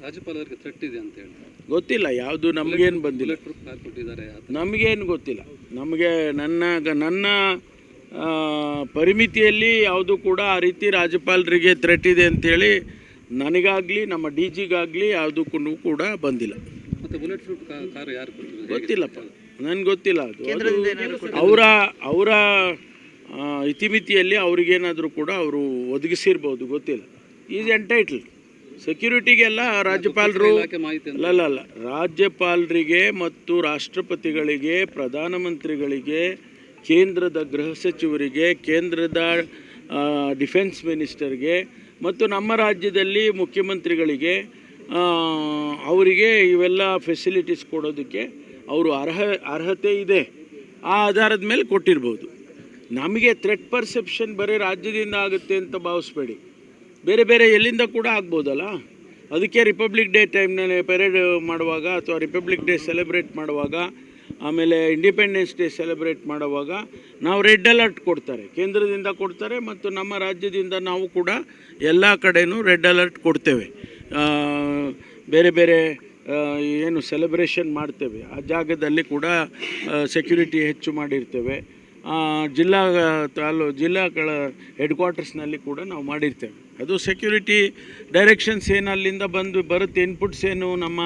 ರಾಜ್ಯಪಾಲರಿಗೆ ಥ್ರೆಟ್ ಇದೆ ಅಂತ ಹೇಳಿ ಗೊತ್ತಿಲ್ಲ, ಯಾವುದು ನಮಗೇನು ಬಂದಿಲ್ಲ, ಕೊಟ್ಟಿದ್ದಾರೆ, ನಮಗೇನು ಗೊತ್ತಿಲ್ಲ. ನಮಗೆ ನನ್ನ ಪರಿಮಿತಿಯಲ್ಲಿ ಯಾವುದು ಕೂಡ ಆ ರೀತಿ ರಾಜ್ಯಪಾಲರಿಗೆ ಥ್ರೆಟ್ ಇದೆ ಅಂಥೇಳಿ ನನಗಾಗಲಿ ನಮ್ಮ ಡಿ ಜಿಗಾಗಲಿ ಯಾವುದಕ್ಕೂ ಕೂಡ ಬಂದಿಲ್ಲ. ಮತ್ತು ಬುಲೆಟ್ ಪ್ರೂಫ್ ಕಾರ್ ಯಾರು ಕೊಟ್ಟಿದ್ದಾರೆ ಗೊತ್ತಿಲ್ಲಪ್ಪ, ನನಗೆ ಗೊತ್ತಿಲ್ಲ. ಅದು ಅವರ ಇತಿಮಿತಿಯಲ್ಲಿ ಅವ್ರಿಗೇನಾದರೂ ಕೂಡ ಅವರು ಒದಗಿಸಿರ್ಬೋದು, ಗೊತ್ತಿಲ್ಲ. ಈಸ್ ಎಂಟೈಟ್ಲ್ಡ್ ಸೆಕ್ಯೂರಿಟಿಗೆಲ್ಲ ರಾಜ್ಯಪಾಲರು ಅಲ್ಲ ರಾಜ್ಯಪಾಲರಿಗೆ ಮತ್ತು ರಾಷ್ಟ್ರಪತಿಗಳಿಗೆ, ಪ್ರಧಾನಮಂತ್ರಿಗಳಿಗೆ, ಕೇಂದ್ರದ ಗೃಹ ಸಚಿವರಿಗೆ, ಕೇಂದ್ರದ ಡಿಫೆನ್ಸ್ ಮಿನಿಸ್ಟರ್ಗೆ ಮತ್ತು ನಮ್ಮ ರಾಜ್ಯದಲ್ಲಿ ಮುಖ್ಯಮಂತ್ರಿಗಳಿಗೆ ಅವರಿಗೆ ಇವೆಲ್ಲ ಫೆಸಿಲಿಟೀಸ್ ಕೊಡೋದಕ್ಕೆ ಅವರು ಅರ್ಹತೆ ಇದೆ. ಆ ಆಧಾರದ ಮೇಲೆ ಕೊಟ್ಟಿರ್ಬೋದು. ನಮಗೆ ಥ್ರೆಟ್ ಪರ್ಸೆಪ್ಷನ್ ಬರೀ ರಾಜ್ಯದಿಂದ ಆಗುತ್ತೆ ಅಂತ ಭಾವಿಸ್ಬೇಡಿ, ಬೇರೆ ಬೇರೆ ಎಲ್ಲಿಂದ ಕೂಡ ಆಗ್ಬೋದಲ್ಲ. ಅದಕ್ಕೆ ರಿಪಬ್ಲಿಕ್ ಡೇ ಟೈಮ್ನಲ್ಲಿ ಪೆರೇಡ್ ಮಾಡುವಾಗ ಅಥವಾ ರಿಪಬ್ಲಿಕ್ ಡೇ ಸೆಲೆಬ್ರೇಟ್ ಮಾಡುವಾಗ, ಆಮೇಲೆ ಇಂಡಿಪೆಂಡೆನ್ಸ್ ಡೇ ಸೆಲೆಬ್ರೇಟ್ ಮಾಡುವಾಗ ನಾವು ರೆಡ್ ಅಲರ್ಟ್ ಕೊಡ್ತಾರೆ, ಕೇಂದ್ರದಿಂದ ಕೊಡ್ತಾರೆ ಮತ್ತು ನಮ್ಮ ರಾಜ್ಯದಿಂದ ನಾವು ಕೂಡ ಎಲ್ಲ ಕಡೆಯೂ ರೆಡ್ ಅಲರ್ಟ್ ಕೊಡ್ತೇವೆ. ಬೇರೆ ಬೇರೆ ಏನು ಸೆಲೆಬ್ರೇಷನ್ ಮಾಡ್ತೇವೆ ಆ ಜಾಗದಲ್ಲಿ ಕೂಡ ಸೆಕ್ಯೂರಿಟಿ ಹೆಚ್ಚು ಮಾಡಿರ್ತೇವೆ. ಜಿಲ್ಲಾಗಳ ಹೆಡ್ ಕ್ವಾರ್ಟರ್ಸ್ನಲ್ಲಿ ಕೂಡ ನಾವು ಮಾಡಿರ್ತೇವೆ. ಅದು ಸೆಕ್ಯೂರಿಟಿ ಡೈರೆಕ್ಷನ್ಸ್ ಏನು ಅಲ್ಲಿಂದ ಬರುತ್ತೆ, ಇನ್ಪುಟ್ಸ್ ಏನು ನಮ್ಮ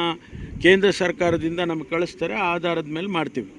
ಕೇಂದ್ರ ಸರ್ಕಾರದಿಂದ ನಮಗೆ ಕಳಿಸ್ತಾರೆ, ಆ ಆಧಾರದ ಮೇಲೆ ಮಾಡ್ತೀವಿ.